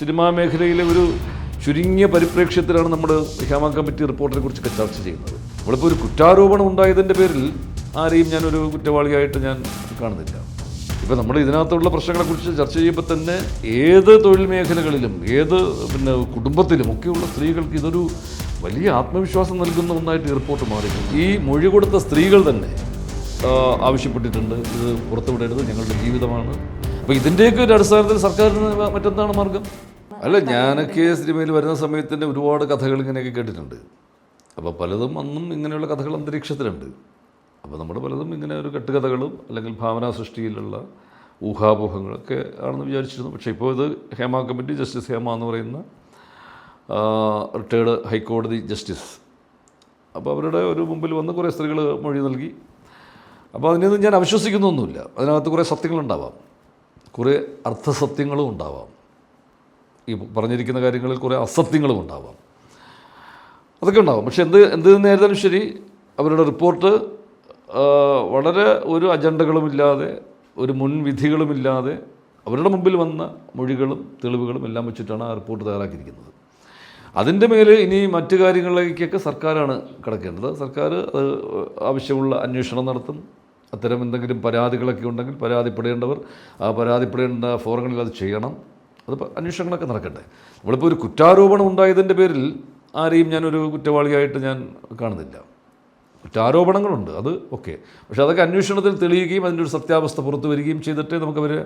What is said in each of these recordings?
Cinema മേഖലയിലെ ഒരു ചുരുങ്ങിയ പരിപ്രേക്ഷ്യത്തിലാണ് നമ്മൾ ഹേമ കമ്മിറ്റി റിപ്പോർട്ടിനെ കുറിച്ചൊക്കെ ചർച്ച ചെയ്യുന്നത്. നമ്മളിപ്പോൾ ഒരു കുറ്റാരോപണം ഉണ്ടായതിൻ്റെ പേരിൽ ആരെയും ഞാനൊരു കുറ്റവാളിയായിട്ട് ഞാൻ കാണുന്നില്ല. ഇപ്പോൾ നമ്മൾ ഇതിനകത്തുള്ള പ്രശ്നങ്ങളെക്കുറിച്ച് ചർച്ച ചെയ്യുമ്പോൾ തന്നെ ഏത് തൊഴിൽ മേഖലകളിലും ഏത് കുടുംബത്തിലും ഒക്കെയുള്ള സ്ത്രീകൾക്ക് ഇതൊരു വലിയ ആത്മവിശ്വാസം നൽകുന്ന ഒന്നായിട്ട് ഈ റിപ്പോർട്ട് മാറിയിട്ടുണ്ട്. ഈ മൊഴി കൊടുത്ത സ്ത്രീകൾ തന്നെ ആവശ്യപ്പെട്ടിട്ടുണ്ട്, ഇത് പുറത്തുവിടരുത്, ഞങ്ങളുടെ ജീവിതമാണ്. അപ്പോൾ ഇതിൻ്റെയൊക്കെ ഒരു അടിസ്ഥാനത്തിൽ സർക്കാരിന് മറ്റെന്താണ് മാർഗം? അല്ല, ഞാനൊക്കെ സിനിമയിൽ വരുന്ന സമയത്ത് തന്നെ ഒരുപാട് കഥകൾ ഇങ്ങനെയൊക്കെ കേട്ടിട്ടുണ്ട്. അപ്പോൾ പലതും അന്നും ഇങ്ങനെയുള്ള കഥകൾ അന്തരീക്ഷത്തിലുണ്ട്. അപ്പോൾ നമ്മൾ പലതും ഇങ്ങനെ ഒരു കെട്ടുകഥകളും അല്ലെങ്കിൽ ഭാവനാ സൃഷ്ടിയിലുള്ള ഊഹാപോഹങ്ങളൊക്കെ ആണെന്ന് വിചാരിച്ചിരുന്നു. പക്ഷേ ഇപ്പോൾ ഇത് ഹേമ കമ്മിറ്റി ജസ്റ്റിസ് ഹേമ എന്ന് പറയുന്ന റിട്ടയേർഡ് ഹൈക്കോടതി ജസ്റ്റിസ്, അപ്പോൾ അവരുടെ ഒരു മുമ്പിൽ വന്ന് കുറേ സ്ത്രീകൾ മൊഴി നൽകി. അപ്പോൾ അതിനൊന്നും ഞാൻ അവിശ്വസിക്കുന്നൊന്നുമില്ല. അതിനകത്ത് കുറേ സത്യങ്ങളുണ്ടാവാം, കുറേ അർത്ഥസത്യങ്ങളും ഉണ്ടാവാം, ഈ പറഞ്ഞിരിക്കുന്ന കാര്യങ്ങളിൽ കുറേ അസത്യങ്ങളും ഉണ്ടാവാം, അതൊക്കെ ഉണ്ടാവാം. പക്ഷെ എന്ത് നേരിടാനും ശരി, അവരുടെ റിപ്പോർട്ട് വളരെ ഒരു അജണ്ടകളുമില്ലാതെ ഒരു മുൻവിധികളുമില്ലാതെ അവരുടെ മുമ്പിൽ വന്ന മൊഴികളും തെളിവുകളും എല്ലാം വെച്ചിട്ടാണ് ആ റിപ്പോർട്ട് തയ്യാറാക്കിയിരിക്കുന്നത്. അതിൻ്റെ മേലെ ഇനി മറ്റു കാര്യങ്ങളിലേക്കൊക്കെ സർക്കാരാണ് കിടക്കേണ്ടത്. സർക്കാർ അത് ആവശ്യമുള്ള അന്വേഷണം നടത്തും. അത്തരം എന്തെങ്കിലും പരാതികളൊക്കെ ഉണ്ടെങ്കിൽ പരാതിപ്പെടേണ്ടവർ ആ പരാതിപ്പെടേണ്ട ഫോറങ്ങളിൽ അത് ചെയ്യണം. അത് അന്വേഷണങ്ങളൊക്കെ നടക്കട്ടെ. നമ്മളിപ്പോൾ ഒരു കുറ്റാരോപണം ഉണ്ടായതിൻ്റെ പേരിൽ ആരെയും ഞാനൊരു കുറ്റവാളിയായിട്ട് ഞാൻ കാണുന്നില്ല. കുറ്റാരോപണങ്ങളുണ്ട്, അത് ഓക്കെ. പക്ഷേ അതൊക്കെ അന്വേഷണത്തിൽ തെളിയുകയും അതിൻ്റെ ഒരു സത്യാവസ്ഥ പുറത്തു വരികയും ചെയ്തിട്ടേ നമുക്കവരെ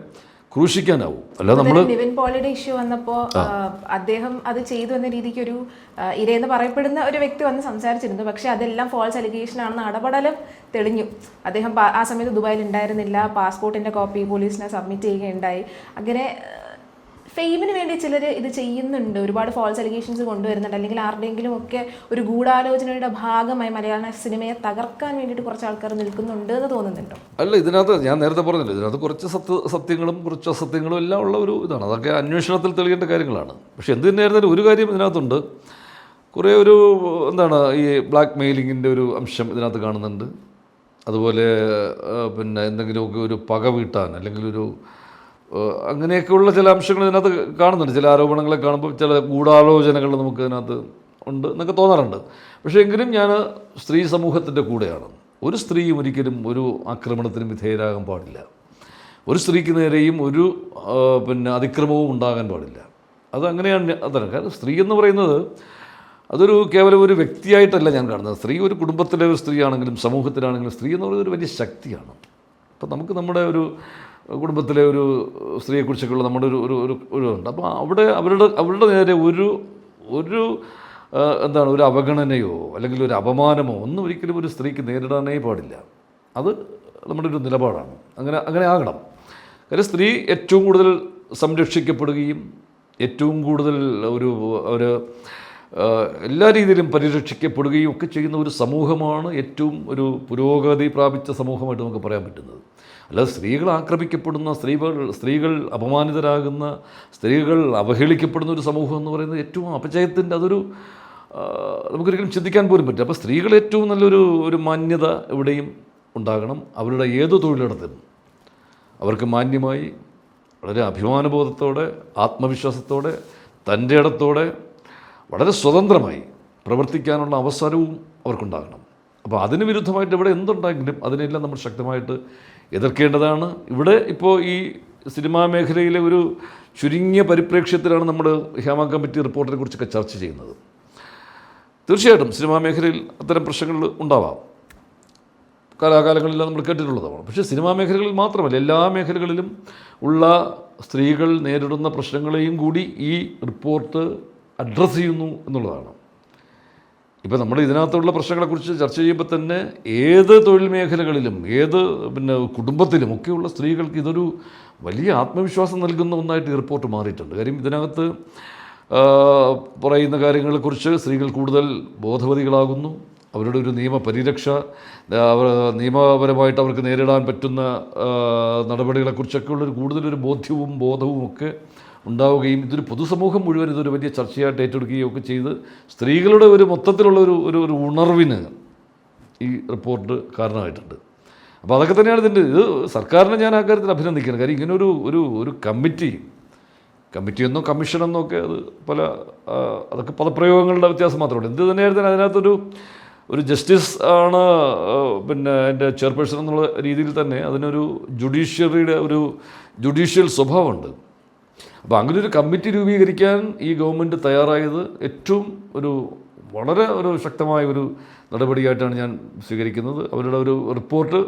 ക്രൂശിക്കാനാവും. അല്ല, നമ്മൾ നിവിൻ പോളിയുടെ ഇഷ്യൂ വന്നപ്പോൾ അദ്ദേഹം അത് ചെയ്തു എന്ന രീതിക്ക് ഒരു ഇരയെന്ന് പറയപ്പെടുന്ന ഒരു വ്യക്തി വന്ന് സംസാരിച്ചിരുന്നു. പക്ഷേ അതെല്ലാം ഫോൾസ് അലിഗേഷൻ ആണെന്ന് അടപടലം തെളിഞ്ഞു. അദ്ദേഹം ആ സമയത്ത് ദുബായിൽ ഉണ്ടായിരുന്നില്ല, പാസ്പോർട്ടിൻ്റെ കോപ്പി പോലീസിനെ സബ്മിറ്റ് ചെയ്യുകയുണ്ടായി. അങ്ങനെ ഫെയിമിന് വേണ്ടി ചിലർ ഇത് ചെയ്യുന്നുണ്ട്, ഒരുപാട് ഫോൾസ് അലിഗേഷൻസ് കൊണ്ടുവരുന്നുണ്ട്, അല്ലെങ്കിൽ ആരുടെയെങ്കിലും ഒക്കെ ഒരു ഗൂഢാലോചനയുടെ ഭാഗമായി മലയാള സിനിമയെ തകർക്കാൻ വേണ്ടിയിട്ട് കുറച്ച് ആൾക്കാർ നിൽക്കുന്നുണ്ട് എന്ന് തോന്നുന്നുണ്ടോ? അല്ല, ഇതിനകത്ത് ഞാൻ നേരത്തെ പറഞ്ഞില്ല, ഇതിനകത്ത് കുറച്ച് സത്യങ്ങളും കുറച്ച് അസത്യങ്ങളും എല്ലാം ഉള്ള ഒരു ഇതാണ്. അതൊക്കെ അന്വേഷണത്തിൽ തെളിയേണ്ട കാര്യങ്ങളാണ്. പക്ഷെ എന്ത് തന്നെയായിരുന്നാലും ഒരു കാര്യം ഇതിനകത്തുണ്ട്, കുറേ ഒരു ഈ ബ്ലാക്ക് മെയിലിങ്ങിൻ്റെ ഒരു അംശം ഇതിനകത്ത് കാണുന്നുണ്ട്. അതുപോലെ എന്തെങ്കിലുമൊക്കെ ഒരു പക വീട്ടാൻ അല്ലെങ്കിൽ ഒരു അങ്ങനെയൊക്കെയുള്ള ചില അംശങ്ങൾ ഇതിനകത്ത് കാണുന്നുണ്ട്. ചില ആരോപണങ്ങളെ കാണുമ്പോൾ ചില ഗൂഢാലോചനകൾ നമുക്ക് ഇതിനകത്ത് ഉണ്ട് എന്നൊക്കെ തോന്നാറുണ്ട്. പക്ഷേ എങ്കിലും ഞാൻ സ്ത്രീ സമൂഹത്തിൻ്റെ കൂടെയാണ്. ഒരു സ്ത്രീയും ഒരിക്കലും ഒരു ആക്രമണത്തിനും വിധേയരാകാൻ പാടില്ല. ഒരു സ്ത്രീക്ക് നേരെയും ഒരു അതിക്രമവും ഉണ്ടാകാൻ പാടില്ല. അതങ്ങനെയാണ്. അതാണ് കാരണം സ്ത്രീ എന്ന് പറയുന്നത് അതൊരു കേവലം ഒരു വ്യക്തിയായിട്ടല്ല ഞാൻ കാണുന്നത്. സ്ത്രീ ഒരു കുടുംബത്തിലെ ഒരു സ്ത്രീയാണെങ്കിലും സമൂഹത്തിലാണെങ്കിലും സ്ത്രീ എന്ന് പറയുന്നത് ഒരു വലിയ ശക്തിയാണ്. അപ്പം നമുക്ക് നമ്മുടെ ഒരു കുടുംബത്തിലെ ഒരു സ്ത്രീയെക്കുറിച്ചൊക്കെയുള്ള നമ്മുടെ ഒരു ഉണ്ട്. അപ്പോൾ അവരുടെ നേരെ ഒരു ഒരു അവഗണനയോ അല്ലെങ്കിൽ ഒരു അപമാനമോ ഒന്നും ഒരിക്കലും ഒരു സ്ത്രീക്ക് നേരിടാനേ പാടില്ല. അത് നമ്മുടെ ഒരു നിലപാടാണ്. അങ്ങനെ ആകണം. കാര്യം സ്ത്രീ ഏറ്റവും കൂടുതൽ സംരക്ഷിക്കപ്പെടുകയും ഏറ്റവും കൂടുതൽ ഒരു എല്ലാ രീതിയിലും പരിരക്ഷിക്കപ്പെടുകയും ഒക്കെ ചെയ്യുന്ന ഒരു സമൂഹമാണ് ഏറ്റവും ഒരു പുരോഗതി പ്രാപിച്ച സമൂഹമായിട്ട് നമുക്ക് പറയാൻ പറ്റുന്നത്. അല്ലാതെ സ്ത്രീകൾ ആക്രമിക്കപ്പെടുന്ന, സ്ത്രീകൾ അപമാനിതരാകുന്ന, സ്ത്രീകൾ അവഹേളിക്കപ്പെടുന്ന ഒരു സമൂഹം എന്ന് പറയുന്നത് ഏറ്റവും അപജയത്തിൻ്റെ അതൊരു നമുക്കൊരിക്കലും ചിന്തിക്കാൻ പോലും പറ്റില്ല. അപ്പോൾ സ്ത്രീകൾ ഏറ്റവും നല്ലൊരു മാന്യത എവിടെയും ഉണ്ടാകണം. അവരുടെ ഏതു തൊഴിലിടത്തും അവർക്ക് മാന്യമായി വളരെ അഭിമാനബോധത്തോടെ ആത്മവിശ്വാസത്തോടെ തൻ്റെ ഇടത്തോടെ വളരെ സ്വതന്ത്രമായി പ്രവർത്തിക്കാനുള്ള അവസരവും അവർക്കുണ്ടാകണം. അപ്പോൾ അതിന് വിരുദ്ധമായിട്ട് ഇവിടെ എന്തുണ്ടെങ്കിലും അതിനെല്ലാം നമ്മൾ ശക്തമായിട്ട് എതിർക്കേണ്ടതാണ്. ഇവിടെ ഇപ്പോൾ ഈ സിനിമാ മേഖലയിലെ ഒരു ചുരുങ്ങിയ പരിപ്രേക്ഷ്യത്തിലാണ് നമ്മൾ ഹേമ കമ്മിറ്റി റിപ്പോർട്ടിനെ കുറിച്ചൊക്കെ ചർച്ച ചെയ്യുന്നത്. തീർച്ചയായിട്ടും സിനിമാ മേഖലയിൽ അത്തരം പ്രശ്നങ്ങൾ ഉണ്ടാവാം, കാലാകാലങ്ങളിലെല്ലാം നമ്മൾ കേട്ടിട്ടുള്ളതാണ്. പക്ഷേ സിനിമാ മേഖലകളിൽ മാത്രമല്ല, എല്ലാ മേഖലകളിലും ഉള്ള സ്ത്രീകൾ നേരിടുന്ന പ്രശ്നങ്ങളെയും കൂടി ഈ റിപ്പോർട്ട് അഡ്രസ്സ് ചെയ്യുന്നു എന്നുള്ളതാണ്. ഇപ്പം നമ്മൾ ഇതിനകത്തുള്ള പ്രശ്നങ്ങളെക്കുറിച്ച് ചർച്ച ചെയ്യുമ്പോൾ തന്നെ ഏത് തൊഴിൽ മേഖലകളിലും ഏത് കുടുംബത്തിലും ഒക്കെയുള്ള സ്ത്രീകൾക്ക് ഇതൊരു വലിയ ആത്മവിശ്വാസം നൽകുന്ന ഒന്നായിട്ട് ഈ റിപ്പോർട്ട് മാറിയിട്ടുണ്ട്. കാര്യം ഇതിനകത്ത് പറയുന്ന കാര്യങ്ങളെക്കുറിച്ച് സ്ത്രീകൾ കൂടുതൽ ബോധവതികളാകുന്നു. അവരുടെ ഒരു നിയമപരിരക്ഷ, നിയമപരമായിട്ട് അവർക്ക് നേരിടാൻ പറ്റുന്ന നടപടികളെക്കുറിച്ചൊക്കെ ഉള്ളൊരു കൂടുതലൊരു ബോധവും ഒക്കെ ഉണ്ടാവുകയും ഇതൊരു പൊതുസമൂഹം മുഴുവൻ ഇതൊരു വലിയ ചർച്ചയായിട്ട് ഏറ്റെടുക്കുകയും ഒക്കെ ചെയ്ത് സ്ത്രീകളുടെ ഒരു മൊത്തത്തിലുള്ള ഒരു ഉണർവിന് ഈ റിപ്പോർട്ട് കാരണമായിട്ടുണ്ട്. അപ്പോൾ അതൊക്കെ തന്നെയാണ് ഇത് സർക്കാരിനെ ഞാൻ ആ കാര്യത്തിൽ അഭിനന്ദിക്കുന്നത്. കാര്യം ഇങ്ങനൊരു കമ്മിറ്റി കമ്മിറ്റിയെന്നോ കമ്മീഷനെന്നോ ഒക്കെ അത് പല അതൊക്കെ പദപ്രയോഗങ്ങളുടെ വ്യത്യാസം മാത്രമേ ഉള്ളൂ. എന്ത് തന്നെയായിരുന്നാലും അതിനകത്തൊരു ജസ്റ്റിസ് ആണ് പിന്നെ എൻ്റെ ചെയർപേഴ്സൺ എന്നുള്ള രീതിയിൽ തന്നെ അതിനൊരു ജുഡീഷ്യറിയുടെ ഒരു ജുഡീഷ്യൽ സ്വഭാവമുണ്ട്. അപ്പോൾ അങ്ങനെ ഒരു കമ്മിറ്റി രൂപീകരിക്കാൻ ഈ ഗവൺമെൻറ് തയ്യാറായത് ഏറ്റവും വളരെ ശക്തമായ ഒരു നടപടിയായിട്ടാണ് ഞാൻ സ്വീകരിക്കുന്നത്. അവരുടെ ഒരു റിപ്പോർട്ട്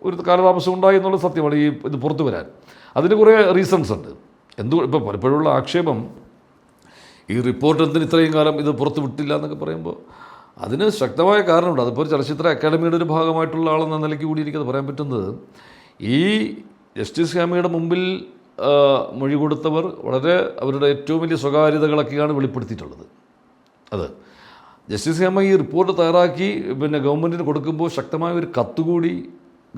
ഒരു കാലതാമസം ഉണ്ടായി എന്നുള്ളത് സത്യമാണ്. ഇത് പുറത്തു വരാൻ അതിന് കുറേ റീസൺസ് ഉണ്ട്. ഇപ്പോൾ പലപ്പോഴുള്ള ആക്ഷേപം ഈ റിപ്പോർട്ട് എന്തിന് ഇത്രയും കാലം ഇത് പുറത്ത് വിട്ടില്ല എന്നൊക്കെ പറയുമ്പോൾ അതിന് ശക്തമായ കാരണമുണ്ട്. അതിപ്പോൾ ഒരു ചലച്ചിത്ര അക്കാദമിയുടെ ഒരു ഭാഗമായിട്ടുള്ള ആളെന്ന നിലയ്ക്ക് കൂടി എനിക്കത് പറയാൻ പറ്റുന്നത്, ഈ ജസ്റ്റിസ് ഹേമയുടെ മുമ്പിൽ മൊഴി കൊടുത്തവർ വളരെ അവരുടെ ഏറ്റവും വലിയ സ്വകാര്യതകളൊക്കെയാണ് വെളിപ്പെടുത്തിയിട്ടുള്ളത്. അത് ജസ്റ്റിസ് ഹേമ ഈ റിപ്പോർട്ട് തയ്യാറാക്കി പിന്നെ ഗവൺമെൻറ്റിന് കൊടുക്കുമ്പോൾ ശക്തമായ ഒരു കത്തുകൂടി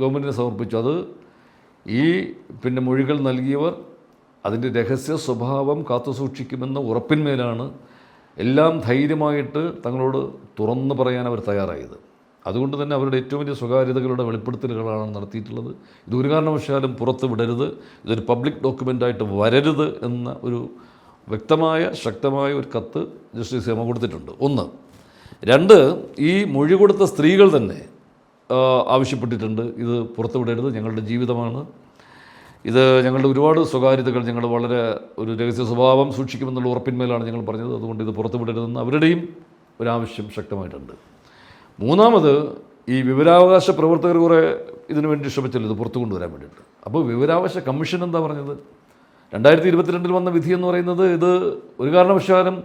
ഗവൺമെൻറ്റിന് സമർപ്പിച്ചു. അത് ഈ പിന്നെ മൊഴികൾ നൽകിയവർ അതിൻ്റെ രഹസ്യ സ്വഭാവം കാത്തുസൂക്ഷിക്കുമെന്ന ഉറപ്പിന്മേലാണ് എല്ലാം ധൈര്യമായിട്ട് തങ്ങളോട് തുറന്നു പറയാൻ അവർ തയ്യാറായത്. അതുകൊണ്ട് തന്നെ അവരുടെ ഏറ്റവും വലിയ സ്വകാര്യതകളുടെ വെളിപ്പെടുത്തലുകളാണ് നടത്തിയിട്ടുള്ളത്. ഇതൊരു കാരണവശാലും പുറത്ത് വിടരുത്, ഇതൊരു പബ്ലിക് ഡോക്യുമെൻ്റായിട്ട് വരരുത് എന്ന ഒരു വ്യക്തമായ ശക്തമായ ഒരു കത്ത് ജസ്റ്റിസ് ഹേമ കൊടുത്തിട്ടുണ്ട്. 1. 2, ഈ മൊഴി കൊടുത്ത സ്ത്രീകൾ തന്നെ ആവശ്യപ്പെട്ടിട്ടുണ്ട്, ഇത് പുറത്ത് വിടരുത്, ഞങ്ങളുടെ ജീവിതമാണ്, ഇത് ഞങ്ങളുടെ ഒരുപാട് സ്വകാര്യതകൾ ഞങ്ങൾ വളരെ ഒരു രഹസ്യ സ്വഭാവം സൂക്ഷിക്കുമെന്നുള്ള ഉറപ്പിന്മേലാണ് ഞങ്ങൾ പറഞ്ഞത്, അതുകൊണ്ട് ഇത് പുറത്ത് വിടരുതെന്ന് അവരുടെയും ഒരാവശ്യം ശക്തമായിട്ടുണ്ട്. 3, ഈ വിവരാവകാശ പ്രവർത്തകർ കുറേ ഇതിനു വേണ്ടി ശ്രമിച്ചല്ലോ ഇത് പുറത്തു കൊണ്ടുവരാൻ വേണ്ടിയിട്ട്. അപ്പോൾ വിവരാവകാശ കമ്മീഷൻ എന്താ പറഞ്ഞത്? 2022 വന്ന വിധി എന്ന് പറയുന്നത് ഇത് ഒരു കാരണവശാലും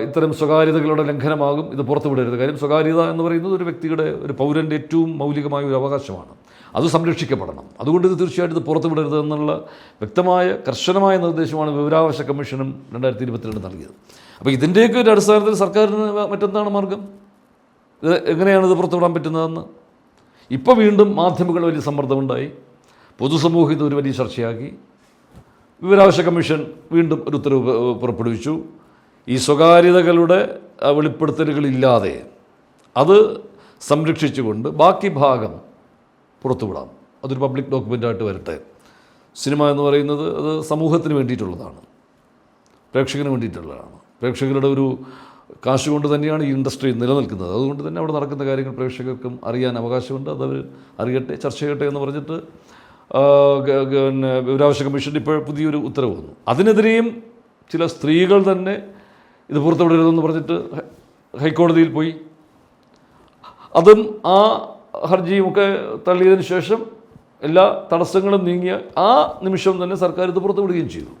ഇത്തരം സ്വകാര്യതകളുടെ ലംഘനമാകും, ഇത് പുറത്തു വിടരുത്. കാര്യം സ്വകാര്യത എന്ന് പറയുന്നത് ഒരു വ്യക്തിയുടെ ഒരു പൗരൻ്റെ ഏറ്റവും മൗലികമായ ഒരു അവകാശമാണ്, അത് സംരക്ഷിക്കപ്പെടണം. അതുകൊണ്ട് ഇത് തീർച്ചയായിട്ടും ഇത് പുറത്തു വിടരുത് എന്നുള്ള വ്യക്തമായ കർശനമായ നിർദ്ദേശമാണ് വിവരാവകാശ കമ്മീഷനും 2022 നൽകിയത്. അപ്പോൾ ഇതിൻ്റെയൊക്കെ ഒരു അടിസ്ഥാനത്തിൽ സർക്കാരിന് മറ്റെന്താണ് മാർഗം? ഇത് എങ്ങനെയാണ് ഇത് പുറത്തുവിടാൻ പറ്റുന്നതെന്ന് ഇപ്പോൾ വീണ്ടും മാധ്യമങ്ങൾ വലിയ സമ്മർദ്ദമുണ്ടായി, പൊതുസമൂഹം ഇത് ഒരു വലിയ ചർച്ചയാക്കി. വിവരാവകാശ കമ്മീഷൻ വീണ്ടും ഒരു ഉത്തരവ് പുറപ്പെടുവിച്ചു. ഈ സ്വകാര്യതകളുടെ വെളിപ്പെടുത്തലുകളില്ലാതെ അത് സംരക്ഷിച്ചുകൊണ്ട് ബാക്കി ഭാഗം പുറത്തുവിടാം, അതൊരു പബ്ലിക് ഡോക്യുമെൻ്റായിട്ട് വരട്ടെ. സിനിമ എന്ന് പറയുന്നത് അത് സമൂഹത്തിന് വേണ്ടിയിട്ടുള്ളതാണ്, പ്രേക്ഷകന് വേണ്ടിയിട്ടുള്ളതാണ്. പ്രേക്ഷകരുടെ ഒരു കാശ് കൊണ്ട് തന്നെയാണ് ഈ ഇൻഡസ്ട്രി നിലനിൽക്കുന്നത്. അതുകൊണ്ട് തന്നെ അവിടെ നടക്കുന്ന കാര്യങ്ങൾ പ്രേക്ഷകർക്കും അറിയാൻ അവകാശമുണ്ട്, അതവർ അറിയട്ടെ, ചർച്ച ചെയ്യട്ടെ എന്ന് പറഞ്ഞിട്ട് പിന്നെ വിവരാവകാശ കമ്മീഷൻ്റെ ഇപ്പോൾ പുതിയൊരു ഉത്തരവ് വന്നു. അതിനെതിരെയും ചില സ്ത്രീകൾ തന്നെ ഇത് പുറത്തുവിടരുതെന്ന് പറഞ്ഞിട്ട് ഹൈക്കോടതിയിൽ പോയി. അതും ആ ഹർജിയുമൊക്കെ തള്ളിയതിന് ശേഷം എല്ലാ തടസ്സങ്ങളും നീങ്ങിയ ആ നിമിഷം തന്നെ സർക്കാർ ഇത് പുറത്തുവിടുകയും ചെയ്തു.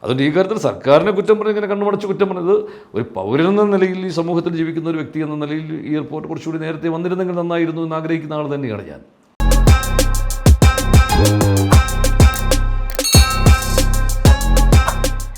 അതുകൊണ്ട് ഈ കാര്യത്തിൽ സർക്കാരിനെ കുറ്റം പറഞ്ഞ് ഇങ്ങനെ കണ്ണുമടച്ച് കുറ്റം പറഞ്ഞത്, ഒരു പൗരൻ എന്ന നിലയിൽ ഈ സമൂഹത്തിൽ ജീവിക്കുന്ന ഒരു വ്യക്തി എന്ന നിലയിൽ ഈ റിപ്പോർട്ട് കുറച്ചുകൂടി നേരത്തെ വന്നിരുന്നെങ്കിൽ നന്നായിരുന്നു എന്ന് ആഗ്രഹിക്കുന്ന ആൾ തന്നെയാണ് ഞാൻ.